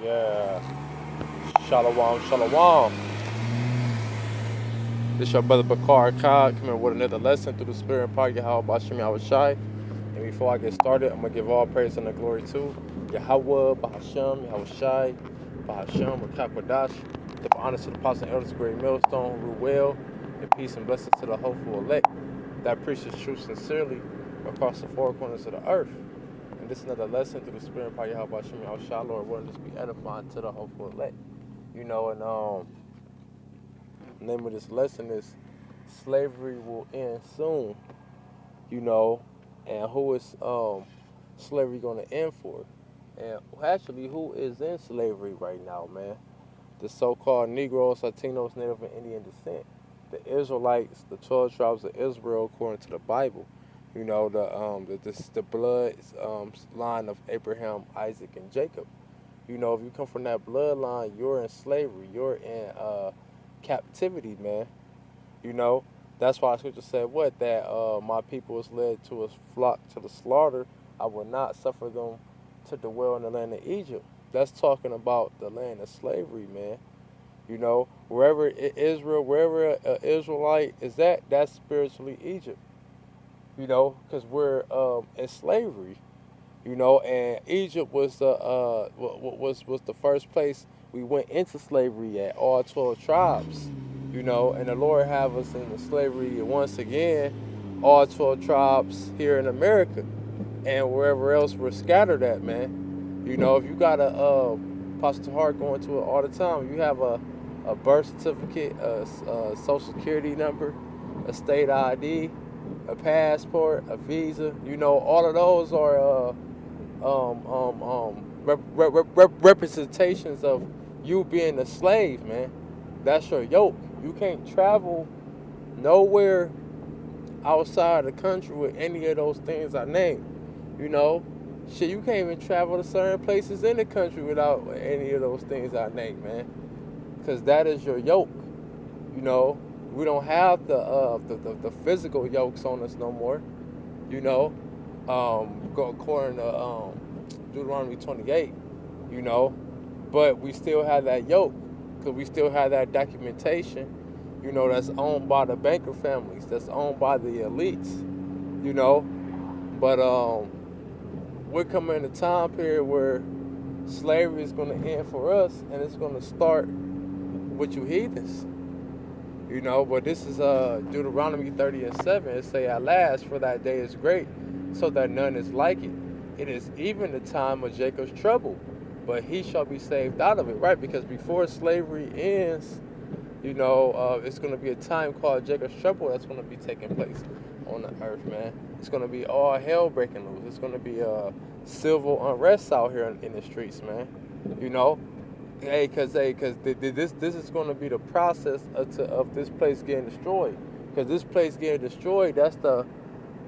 Yeah. Shalom, shalom. This your brother Bakar Khan coming with another lesson through the spirit and power of Yahweh Bashim Yahushai. And before I get started, I'm going to give all praise and the glory to Yahweh, Bahasham, Yahushai, Bahasham, Rakakwadash. Give honor to the apostles and elders of Great Millstone, who rule well, and peace and blessings to the hopeful elect that preaches truth sincerely across the four corners of the earth. And this is another lesson through the spirit and power of Yahweh Bashim Yahushai, Lord, willing to be edifying to the hopeful elect. You know, and the name of this lesson is Slavery Will End Soon, you know, and who is slavery going to end for? And actually, who is in slavery right now, man? The so-called Negroes, Latinos, Native and Indian descent. The Israelites, the 12 tribes of Israel, according to the Bible. You know, the blood line of Abraham, Isaac, and Jacob. You know, if you come from that bloodline, you're in slavery. You're in captivity, man. You know, that's why Scripture said what? That my people is led to a flock to the slaughter. I will not suffer them to dwell in the land of Egypt. That's talking about the land of slavery, man. You know, wherever Israel, wherever Israelite is at, that's spiritually Egypt. You know, because we're in slavery. You know, and Egypt was the was the first place we went into slavery at, all 12 tribes. You know, and the Lord have us in the slavery once again, all 12 tribes here in America, and wherever else we're scattered at, man. You know, if you got a Pastor Hart going to it all the time, you have a birth certificate, a social security number, a state ID, a passport, a visa. You know, all of those are representations of you being a slave, man. That's your yoke. You can't travel nowhere outside the country with any of those things I named. You know, shit, you can't even travel to certain places in the country without any of those things I named, man. Because that is your yoke. You know, we don't have the physical yokes on us no more. You know, go according to Deuteronomy 28, you know, but we still have that yoke because we still have that documentation, you know, that's owned by the banker families, that's owned by the elites, you know, but we're coming in a time period where slavery is going to end for us and it's going to start with you heathens, you know, but this is Deuteronomy 30 and 7. It say, at last, for that day is great, so that none is like it. It is even the time of Jacob's trouble, but he shall be saved out of it, right? Because before slavery ends, you know, it's going to be a time called Jacob's trouble that's going to be taking place on the earth, man. It's going to be all hell breaking loose. It's going to be civil unrest out here in the streets, man. You know, cause this is going to be the process of this place getting destroyed. Cause this place getting destroyed, that's the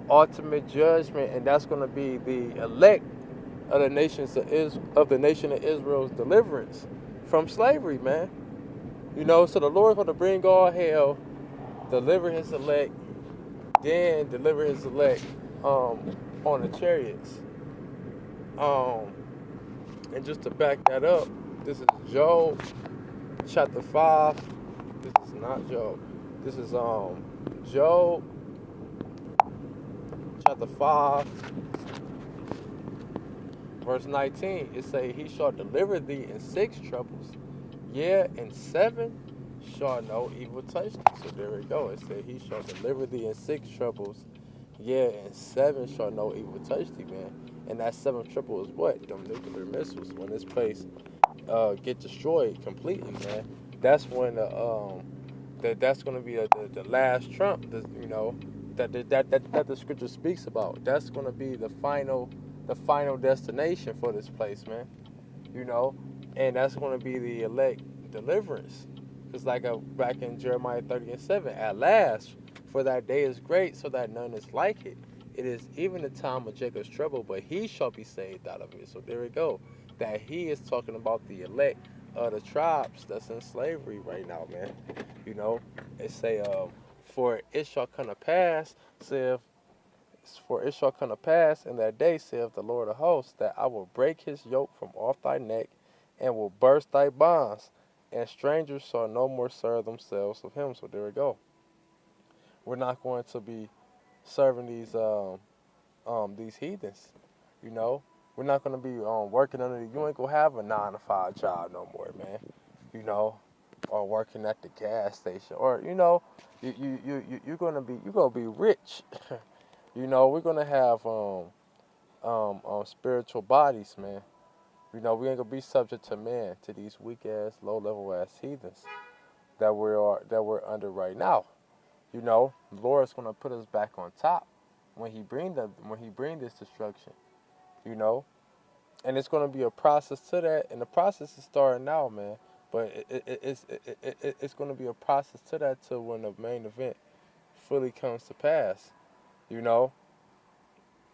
ultimate judgment, and that's going to be the elect of the nation of Israel's deliverance from slavery, man. You know, so the Lord's going to bring all hell, deliver His elect, then deliver His elect on the chariots. Um, and just to back that up, this is Job chapter 5. This is not Job. This is Job chapter 5, verse 19. It say, he shall deliver thee in 6 troubles. Yeah, in 7 shall no evil touch thee. So there we go. It said, he shall deliver thee in 6 troubles. Yeah, in 7 shall no evil touch thee, man. And that 7th trouble is what? Them nuclear missiles. When this place get destroyed completely, man. That's when that's going to be the last trump. You know, that the scripture speaks about. That's going to be the final destination for this place, man. You know, and that's going to be the elect deliverance. Because like back in Jeremiah 30 and 7, at last, for that day is great, so that none is like it. It is even the time of Jacob's trouble, but he shall be saved out of it. So there we go. That he is talking about the elect of the tribes that's in slavery right now, man. You know, it say, for it shall come to pass, saith, for it shall come to pass in that day, saith the Lord of hosts, that I will break his yoke from off thy neck, and will burst thy bonds, and strangers shall no more serve themselves of him. So there we go. We're not going to be serving these heathens. You know, we're not gonna be working under the. You ain't gonna have a 9 to 5 job no more, man. You know, or working at the gas station, or you're gonna be rich. You know, we're gonna have spiritual bodies, man. You know, we ain't gonna be subject to man, to these weak ass, low level ass heathens that we're under right now. You know, the Lord's gonna put us back on top when he bring this destruction. You know, and it's gonna be a process to that, and the process is starting now, man. But it's gonna be a process to that till when the main event fully comes to pass. You know,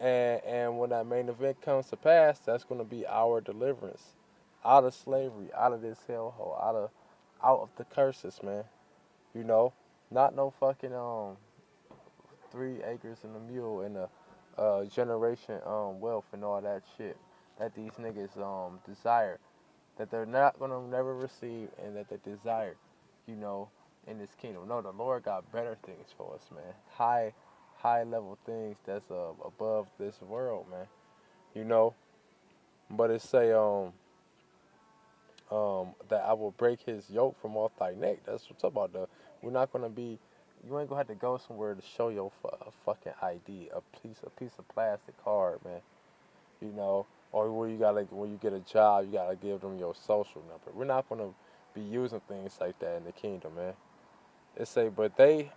and when that main event comes to pass, that's gonna be our deliverance out of slavery, out of this hellhole, out of the curses, man. You know, not no fucking 3 acres and a mule and a generation wealth and all that shit that these niggas desire, that they're not gonna never receive and that they desire, you know, in this kingdom. No, the Lord got better things for us, man. High level things that's above this world, man. You know, but it say that I will break his yoke from off thy neck. That's what's up about the. We're not gonna be. You ain't gonna have to go somewhere to show your fucking ID, a piece of plastic card, man. You know, or where you gotta when you get a job, you gotta give them your social number. We're not gonna be using things like that in the kingdom, man. It say, but it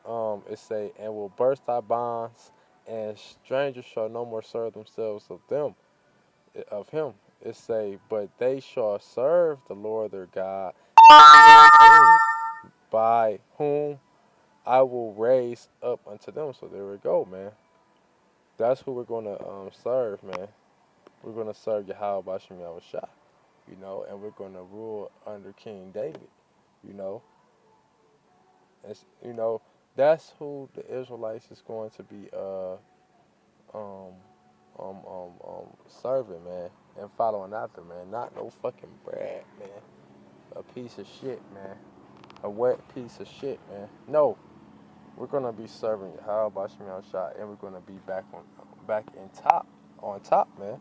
say, and will burst thy bonds, and strangers shall no more serve themselves of him. It say, but they shall serve the Lord their God, by whom I will raise up unto them. So there we go, man. That's who we're gonna serve, man. We're gonna serve Yahweh Bashem Yahushua, you know, and we're gonna rule under King David, you know. You know, that's who the Israelites is going to be um serving, man, and following after, man. Not no fucking Brad, man. A piece of shit, man. A wet piece of shit, man. No, we're gonna be serving Yahweh Bashem Yahushua, and we're gonna be back on top, man.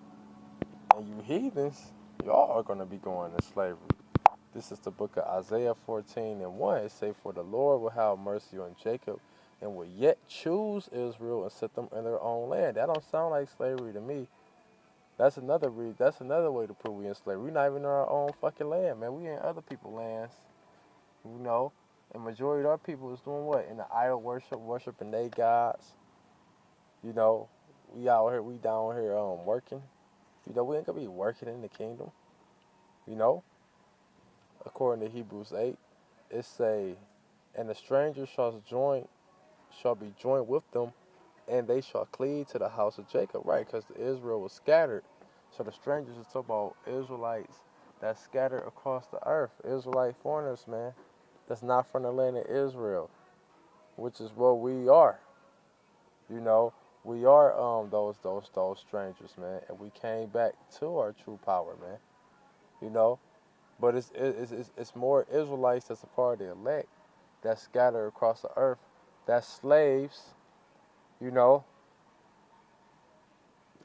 And you heathens, y'all are gonna be going to slavery. This is the book of Isaiah 14:1. It say, for the Lord will have mercy on Jacob and will yet choose Israel and set them in their own land. That don't sound like slavery to me. That's another That's another way to prove we in slavery. We're not even in our own fucking land, man. We in other people's lands, you know. And majority of our people is doing what? In the idol worshiping they gods. You know, we down here working. You know, we ain't gonna be working in the kingdom. You know, according to Hebrews 8, it say, and the stranger shall be joined with them, and they shall cleave to the house of Jacob. Right, because Israel was scattered. So the strangers is talking about Israelites that scattered across the earth. Israelite foreigners, man. That's not from the land of Israel, which is what we are. You know, we are those strangers, man, and we came back to our true power, man. You know, but it's more Israelites that's a part of the elect that scatter across the earth. That's slaves, you know,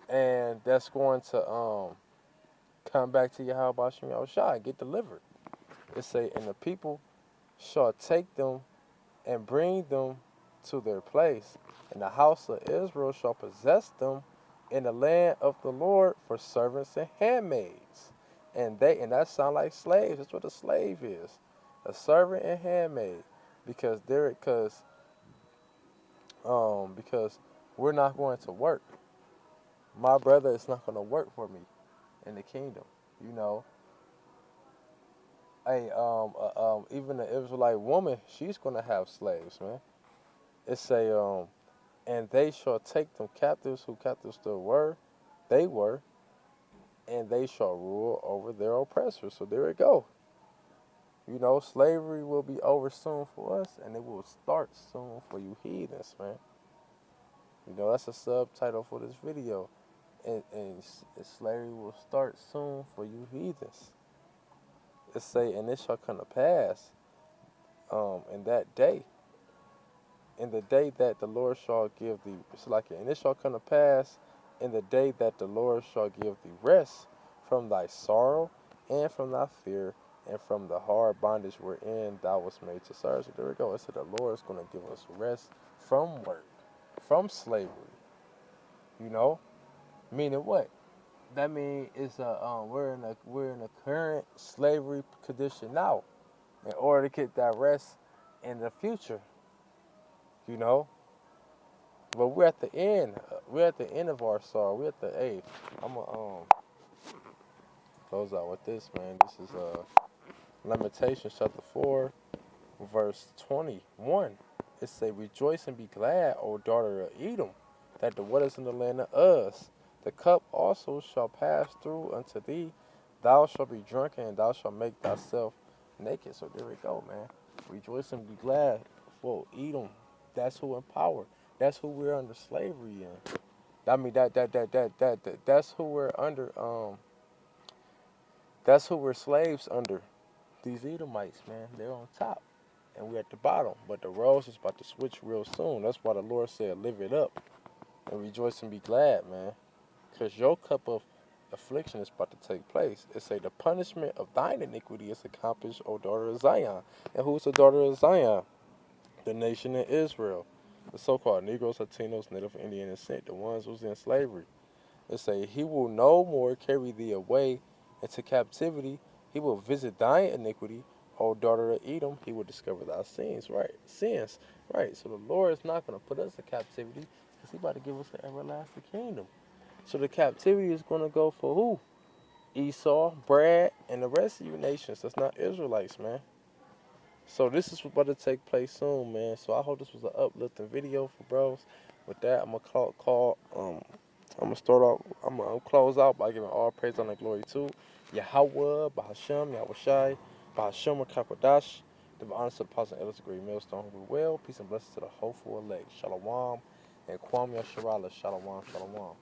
and that's going to come back to Yahweh Bashem Yahushua and get delivered. It say, and the people shall take them and bring them to their place, and the house of Israel shall possess them in the land of the Lord for servants and handmaids. And that sound like slaves. That's what a slave is, a servant and handmaid, because because we're not going to work. My brother is not going to work for me in the kingdom. You know, hey, even the Israelite woman, she's going to have slaves, man. It say, and they shall take them captives, who captives they were, and they shall rule over their oppressors. So there it go. You know, slavery will be over soon for us, and it will start soon for you heathens, man. You know, that's a subtitle for this video. And slavery will start soon for you heathens. It say, and it shall come to pass, in that day, in the day that the Lord shall give thee, it's like, and it shall come to pass in the day that the Lord shall give thee rest from thy sorrow and from thy fear and from the hard bondage wherein thou wast made to serve. So there we go. It said the Lord is going to give us rest from work, from slavery. You know, meaning what? That means it's we're in a current slavery condition now. In order to get that rest in the future, you know. But we're at the end. We're at the end of our sorrow. We're at the eighth. I'm gonna close out with this, man. This is Lamentations chapter 4, verse 21. It say, "Rejoice and be glad, O daughter of Edom, that the waters in the land of Uz, the cup also shall pass through unto thee. Thou shalt be drunken, and thou shalt make thyself naked." So there we go, man. Rejoice and be glad for Edom. That's who in power. That's who we're under slavery in. I mean that's who we're under. That's who we're slaves under. These Edomites, man. They're on top, and we're at the bottom. But the roles is about to switch real soon. That's why the Lord said, "Live it up and rejoice and be glad, man, because your cup of affliction is about to take place." It say, "The punishment of thine iniquity is accomplished, O daughter of Zion." And who's the daughter of Zion? The nation of Israel, the so-called Negroes, Latinos, Native Indian descent, the ones who's in slavery. It say, "He will no more carry thee away into captivity. He will visit thine iniquity, O daughter of Edom. He will discover thy sins." Right, sins. Right. So the Lord is not going to put us in captivity because He about to give us the everlasting kingdom. So the captivity is going to go for who? Esau, Brad, and the rest of you nations. That's not Israelites, man. So this is about to take place soon, man. So I hope this was an uplifting video for bros. With that, I'm gonna I'm gonna start off. I'm gonna close out by giving all praise and glory to Yahweh, Bahashem, Yahushai, Bahashem, Kakodash. The honor to the apostle and elders, the great millstone who will. Peace and blessings to the hopeful elect. Shalom and Kwam Yasharala. Shalom, shalom.